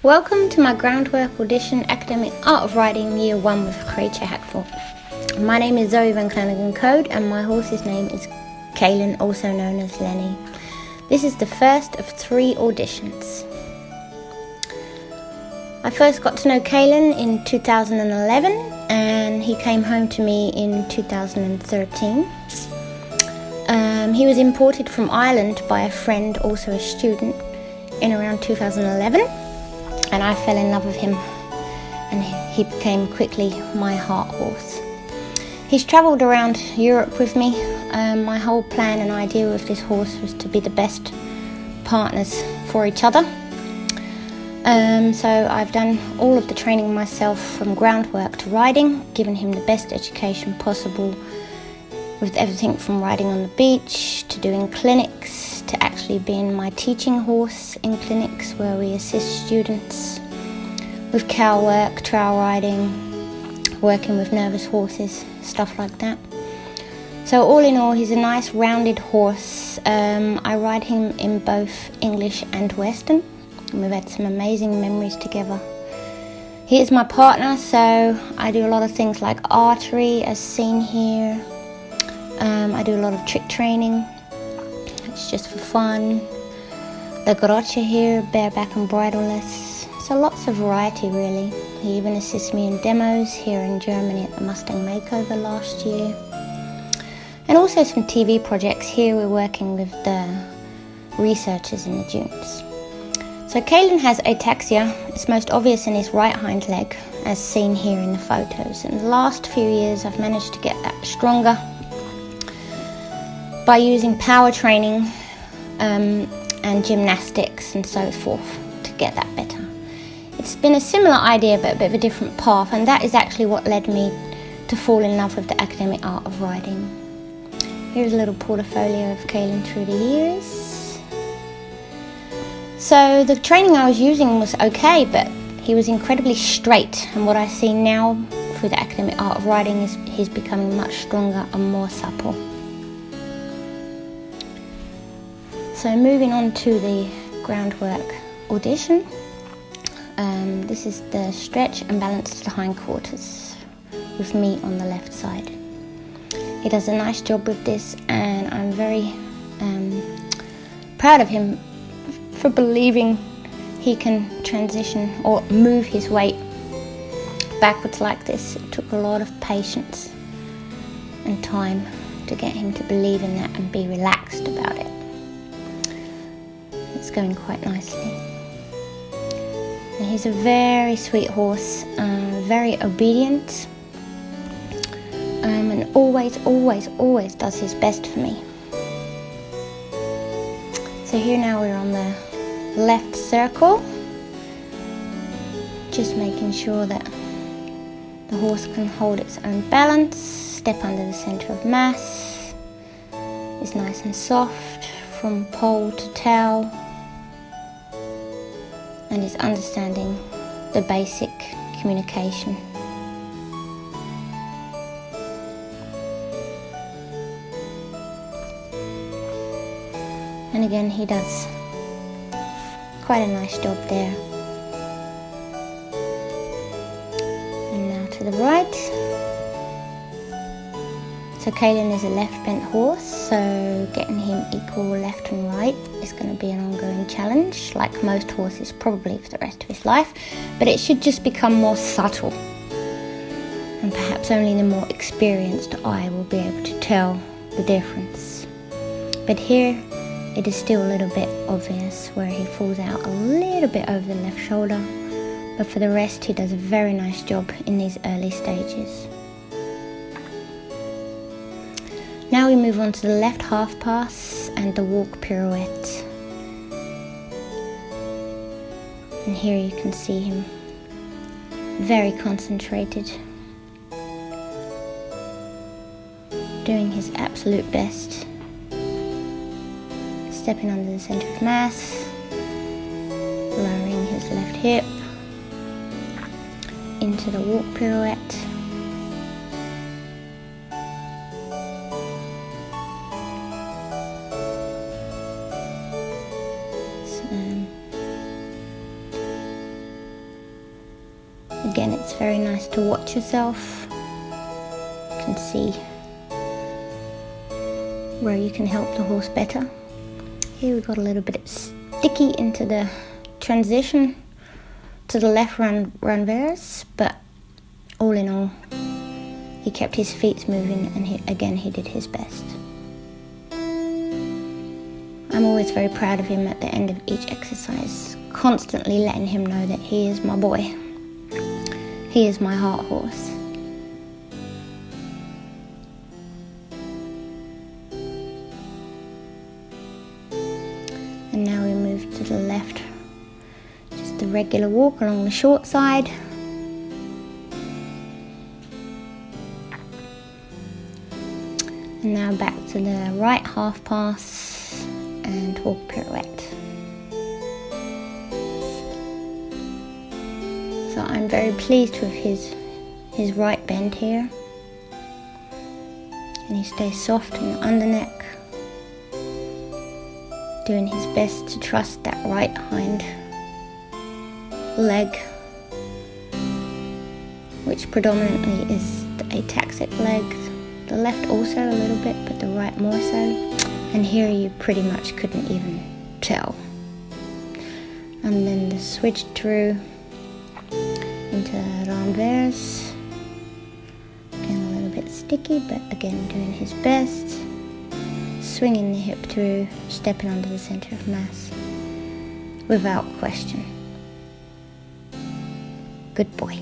Welcome to my groundwork audition academic art of riding year 1 with Greetje Hakvoort. My name is Zoe van Kruiningen-Coade and my horse's name is Kheelen, also known as Lenny. This is the first of 3 auditions. I first got to know Kheelen in 2011 and he came home to me in 2013. He was imported from Ireland by a friend, also a student, in around 2011. And I fell in love with him and he became quickly my heart horse. He's travelled around Europe with me. My whole plan and idea with this horse was to be the best partners for each other. So I've done all of the training myself, from groundwork to riding, given him the best education possible, with everything from riding on the beach to doing clinics to actually being my teaching horse in clinics where we assist students with cow work, trail riding, working with nervous horses, stuff like that. So all in all, he's a nice rounded horse. I ride him in both English and Western, and we've had some amazing memories together. He is my partner, so I do a lot of things like archery, as seen here. I do a lot of trick training. It's just for fun. The Greetje here, bareback and bridleless. So lots of variety really. He even assists me in demos here in Germany at the Mustang Makeover last year. And also some TV projects. Here we're working with the researchers in the dunes. So Kheelen has ataxia. It's most obvious in his right hind leg, as seen here in the photos. In the last few years I've managed to get that stronger by using power training and gymnastics and so forth to get that better. It's been a similar idea but a bit of a different path, and that is actually what led me to fall in love with the academic art of riding. Here's a little portfolio of Kheelen through the years. So the training I was using was okay, but he was incredibly straight, and what I see now through the academic art of riding is he's becoming much stronger and more supple. So moving on to the groundwork audition. This is the stretch and balance to the hindquarters with me on the left side. He does a nice job with this, and I'm very proud of him for believing he can transition or move his weight backwards like this. It took a lot of patience and time to get him to believe in that and be relaxed about it. It's going quite nicely. And he's a very sweet horse, very obedient, and always does his best for me. So here now we're on the left circle, just making sure that the horse can hold its own balance, step under the centre of mass, is nice and soft from pole to tail, and is understanding the basic communication. And again, he does quite a nice job there. And now to the right. So Kheelen is a left bent horse, so getting him equal left and right is going to be an ongoing challenge, like most horses probably for the rest of his life, but it should just become more subtle, and perhaps only the more experienced eye will be able to tell the difference. But here it is still a little bit obvious where he falls out a little bit over the left shoulder, but for the rest he does a very nice job in these early stages. Now we move on to the left half pass and the walk pirouette. And here you can see him very concentrated, doing his absolute best, stepping under the centre of mass, lowering his left hip into the walk pirouette. Again, it's very nice to watch yourself. You can see where you can help the horse better. Here we got a little bit sticky into the transition to the left renvers, but all in all, he kept his feet moving, and he did his best. I'm always very proud of him at the end of each exercise, constantly letting him know that he is my boy. He is my heart horse. And now we move to the left, just the regular walk along the short side. And now back to the right half pass and walk pirouette. So I'm very pleased with his right bend here. And he stays soft in the under neck, doing his best to trust that right hind leg, which predominantly is the ataxic leg. The left also a little bit, but the right more so. And here you pretty much couldn't even tell. And then the switch through into renvers. Again a little bit sticky, but again doing his best. Swinging the hip through, stepping under the center of mass. Without question. Good boy.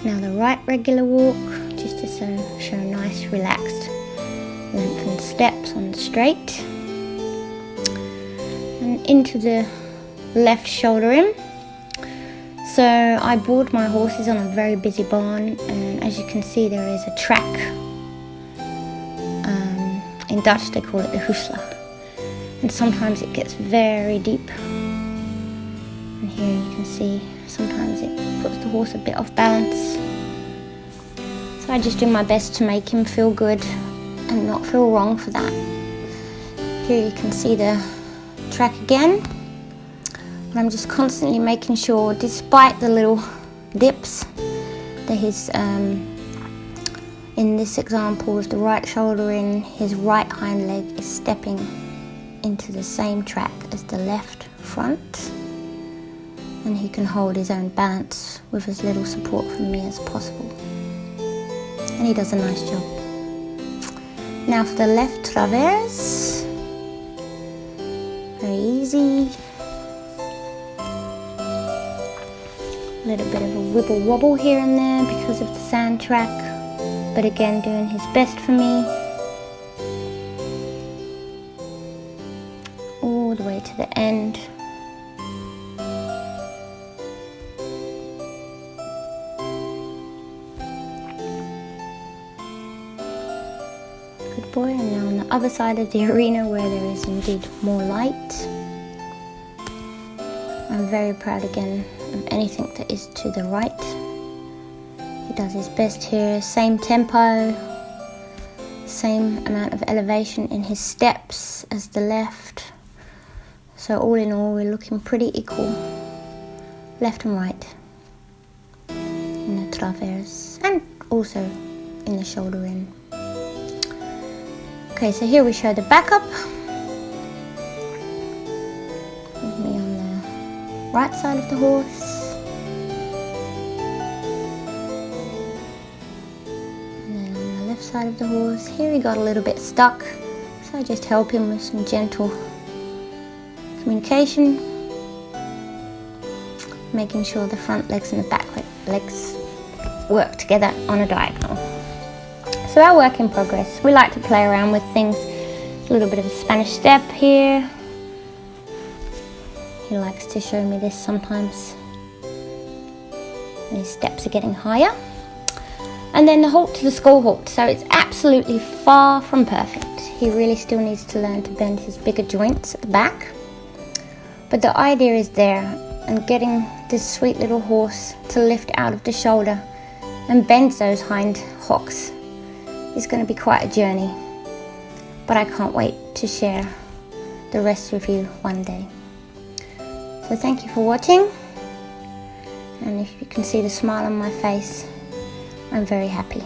Now the right regular walk, just to show nice relaxed lengthened steps on the straight. And into the left shoulder in. So I board my horses on a very busy barn, and as you can see there is a track. In Dutch they call it the hoefsla. And sometimes it gets very deep. And here you can see sometimes it puts the horse a bit off balance. So I just do my best to make him feel good and not feel wrong for that. Here you can see the track again. But I'm just constantly making sure, despite the little dips, that his, in this example with the right shoulder in, his right hind leg is stepping into the same track as the left front. And he can hold his own balance with as little support from me as possible. And he does a nice job. Now for the left traverse. Very easy. A little bit of a wibble wobble here and there because of the sand track. But again, doing his best for me. All the way to the end. Good boy. And now on the other side of the arena where there is indeed more light. I'm very proud again of anything that is to the right. He does his best here, same tempo, same amount of elevation in his steps as the left. So all in all, we're looking pretty equal, left and right, in the traverse, and also in the shoulder in. Okay, so here we show the backup. With me on the right side of the horse. And then on the left side of the horse. Here he got a little bit stuck, so I just help him with some gentle communication, making sure the front legs and the back legs work together on a diagonal. So our work in progress, we like to play around with things. A little bit of a Spanish step here. He likes to show me this sometimes. And his steps are getting higher. And then the halt to the skull halt. So it's absolutely far from perfect. He really still needs to learn to bend his bigger joints at the back. But the idea is there, and getting this sweet little horse to lift out of the shoulder and bend those hind hocks is going to be quite a journey. But I can't wait to share the rest with you one day. So thank you for watching, and if you can see the smile on my face, I'm very happy.